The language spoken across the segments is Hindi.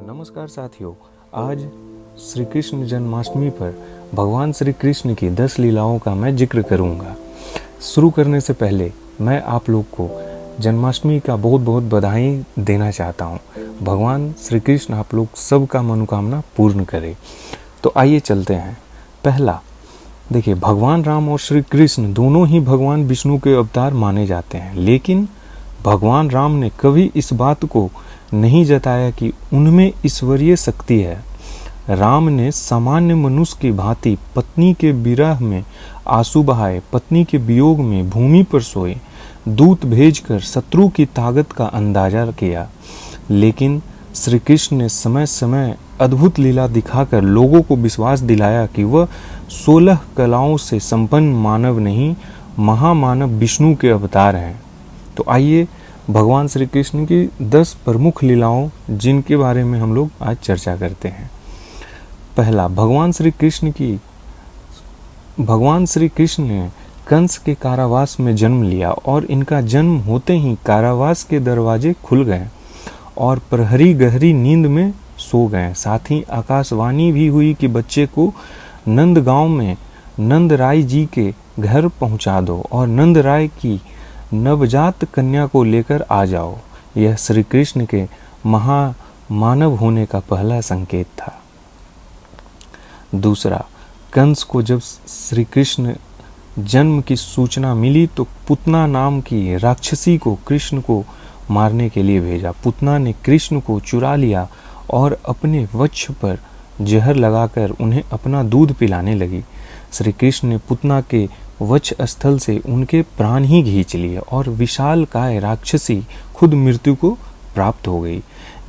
नमस्कार साथियों, आज श्री कृष्ण जन्माष्टमी पर भगवान श्री कृष्ण की 10 लीलाओं का मैं जिक्र करूंगा। शुरू करने से पहले मैं आप लोग को जन्माष्टमी का बहुत बहुत बधाई देना चाहता हूं। भगवान श्री कृष्ण आप लोग सबका मनोकामना पूर्ण करे। तो आइए चलते हैं। पहला देखिए, भगवान राम और श्री कृष्ण दोनों ही भगवान विष्णु के अवतार माने जाते हैं, लेकिन भगवान राम ने कभी इस बात को नहीं जताया कि उनमें ईश्वरीय शक्ति है। राम ने सामान्य मनुष्य की भांति पत्नी के विरह में आंसू बहाए, पत्नी के वियोग में भूमि पर सोए, दूत भेजकर शत्रु की ताकत का अंदाजा किया। लेकिन श्री कृष्ण ने समय समय अद्भुत लीला दिखाकर लोगों को विश्वास दिलाया कि वह 16 कलाओं से संपन्न मानव नहीं, महामानव विष्णु के अवतार हैं। तो आइए भगवान श्री कृष्ण की 10 प्रमुख लीलाओं जिनके बारे में हम लोग आज चर्चा करते हैं। पहला, भगवान श्री कृष्ण ने कंस के कारावास में जन्म लिया और इनका जन्म होते ही कारावास के दरवाजे खुल गए और प्रहरी गहरी नींद में सो गए। साथ ही आकाशवाणी भी हुई कि बच्चे को नंदगांव में नंद राय जी के घर पहुंचा दो और नंद राय की नवजात कन्या को लेकर आ जाओ। यह श्री कृष्ण के महामानव होने का पहला संकेत था। दूसरा, कंस को जब श्री कृष्ण जन्म की सूचना मिली तो पुतना नाम की राक्षसी को कृष्ण को मारने के लिए भेजा। पुतना ने कृष्ण को चुरा लिया और अपने वक्ष पर जहर लगाकर उन्हें अपना दूध पिलाने लगी। श्री कृष्ण ने पुतना के वक्ष स्थल से उनके प्राण ही खींच लिए और विशाल काय राक्षसी खुद मृत्यु को प्राप्त हो गई।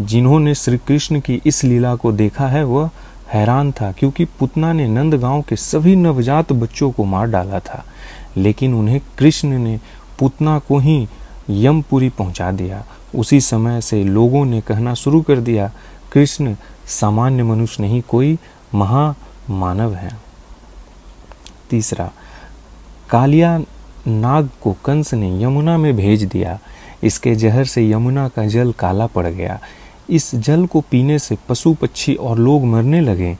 जिन्होंने श्री कृष्ण की इस लीला को देखा है वह हैरान था, क्योंकि पुतना ने नंदगांव के सभी नवजात बच्चों को मार डाला था, लेकिन उन्हें कृष्ण ने पुतना को ही यमपुरी पहुंचा दिया। उसी समय से लोगों ने कहना शुरू कर दिया, कृष्ण सामान्य मनुष्य नहीं, कोई महामानव है। तीसरा, कालिया नाग को कंस ने यमुना में भेज दिया। इसके जहर से यमुना का जल काला पड़ गया। इस जल को पीने से पशु पक्षी और लोग मरने लगे।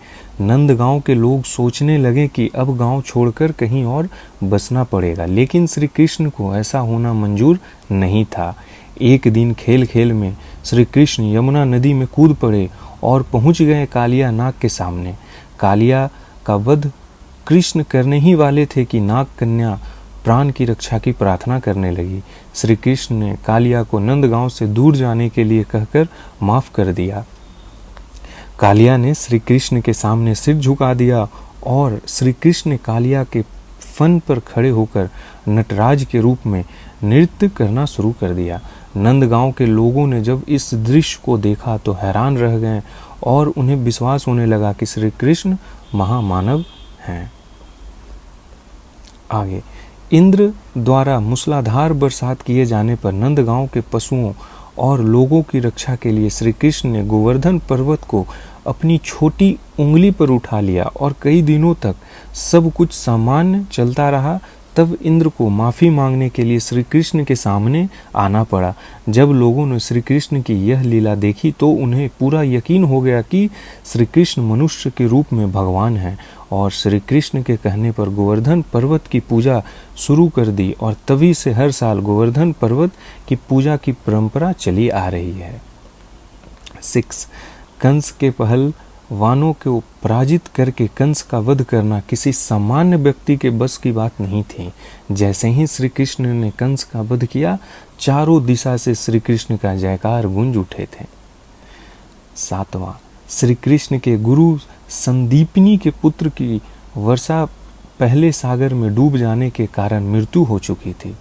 नंदगांव के लोग सोचने लगे कि अब गांव छोड़कर कहीं और बसना पड़ेगा, लेकिन श्री कृष्ण को ऐसा होना मंजूर नहीं था। एक दिन खेल खेल में श्री कृष्ण यमुना नदी में कूद पड़े और पहुंच गए कालिया नाग के सामने। कालिया का वध कृष्ण करने ही वाले थे कि नाग कन्या प्राण की रक्षा की प्रार्थना करने लगी। श्री कृष्ण ने कालिया को नंदगांव से दूर जाने के लिए कहकर माफ कर दिया। कालिया ने श्री कृष्ण के सामने सिर झुका दिया और श्री कृष्ण ने कालिया के फन पर खड़े होकर नटराज के रूप में नृत्य करना शुरू कर दिया। नंदगांव के लोगों ने जब इस दृश्य को देखा तो हैरान रह गए और उन्हें विश्वास होने लगा कि श्री कृष्ण महामानव हैं। आगे, इंद्र द्वारा मूसलाधार बरसात किए जाने पर नंदगांव के पशुओं और लोगों की रक्षा के लिए श्री कृष्ण ने गोवर्धन पर्वत को अपनी छोटी उंगली पर उठा लिया और कई दिनों तक सब कुछ सामान्य चलता रहा। तब इंद्र को माफ़ी मांगने के लिए श्री कृष्ण के सामने आना पड़ा। जब लोगों ने श्री कृष्ण की यह लीला देखी तो उन्हें पूरा यकीन हो गया कि श्री कृष्ण मनुष्य के रूप में भगवान हैं और श्री कृष्ण के कहने पर गोवर्धन पर्वत की पूजा शुरू कर दी और तभी से हर साल गोवर्धन पर्वत की पूजा की परंपरा चली आ रही है। 6. कंस के पहलवानों को पराजित करके कंस का वध करना किसी सामान्य व्यक्ति के बस की बात नहीं थी। जैसे ही श्री कृष्ण ने कंस का वध किया, चारों दिशा से श्री कृष्ण का जयकार गूंज उठे थे। 7वां, श्री कृष्ण के गुरु संदीपनी के पुत्र की वर्षा पहले सागर में डूब जाने के कारण मृत्यु हो चुकी थी।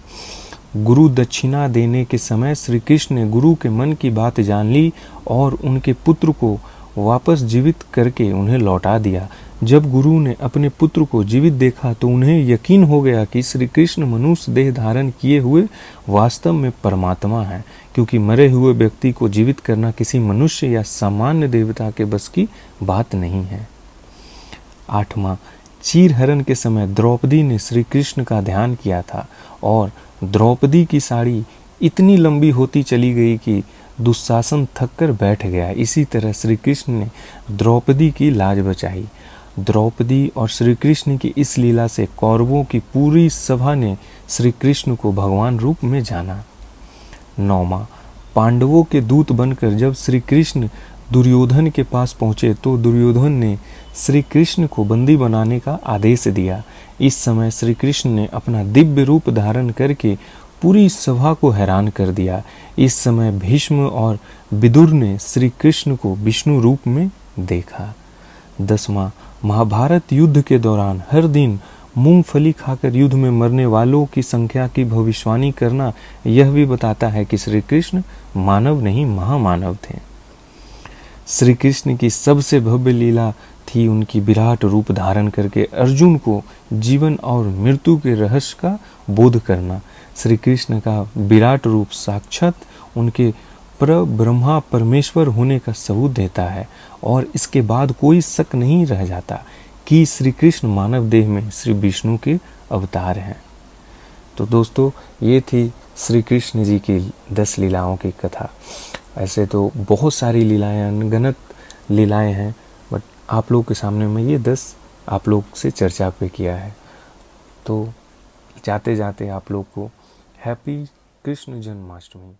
गुरु दक्षिणा देने के समय श्री कृष्ण ने गुरु के मन की बात जान ली और उनके पुत्र को वापस जीवित करके उन्हें लौटा दिया। जब गुरु ने अपने पुत्र को जीवित देखा तो उन्हें यकीन हो गया कि श्री कृष्ण मनुष्य देह धारण किए हुए वास्तव में परमात्मा है, क्योंकि मरे हुए व्यक्ति को जीवित करना किसी मनुष्य या सामान्य देवता के बस की बात नहीं है। 8वां, चीरहरण के समय द्रौपदी ने श्री कृष्ण का ध्यान किया था और द्रौपदी की साड़ी इतनी लंबी होती चली गई कि दुशासन थक कर बैठ गया। इसी तरह श्री कृष्ण ने द्रौपदी की लाज बचाई। द्रौपदी और श्री कृष्ण की इस लीला से कौरवों की पूरी सभा ने श्री कृष्ण को भगवान रूप में जाना। 9वां, पांडवों के दूत बनकर जब श्री कृष्ण दुर्योधन के पास पहुंचे तो दुर्योधन ने श्री कृष्ण को बंदी बनाने का आदेश दिया। इस समय श्री कृष्ण ने अपना दिव्य रूप धारण करके पूरी सभा को हैरान कर दिया। इस समय भीष्म और विदुर ने श्री कृष्ण को विष्णु रूप में देखा। 10वां, महाभारत युद्ध के दौरान हर दिन मूंगफली खाकर युद्ध में मरने वालों की संख्या की भविष्यवाणी करना यह भी बताता है कि श्री कृष्ण मानव नहीं महामानव थे। श्री कृष्ण की सबसे भव्य लीला थी उनकी विराट रूप धारण करके अर्जुन को जीवन और मृत्यु के रहस्य का बोध करना। श्री कृष्ण का विराट रूप साक्षात उनके ब्रह्मा परमेश्वर होने का सबूत देता है और इसके बाद कोई शक नहीं रह जाता कि श्री कृष्ण मानव देह में श्री विष्णु के अवतार हैं। तो दोस्तों, ये थी श्री कृष्ण जी की 10 लीलाओं की कथा। ऐसे तो बहुत सारी लीलाएं, अनगिनत लीलाएं हैं, बट आप लोग के सामने मैं ये 10 आप लोग से चर्चा पे किया है। तो जाते जाते आप लोग को हैप्पी कृष्ण जन्माष्टमी।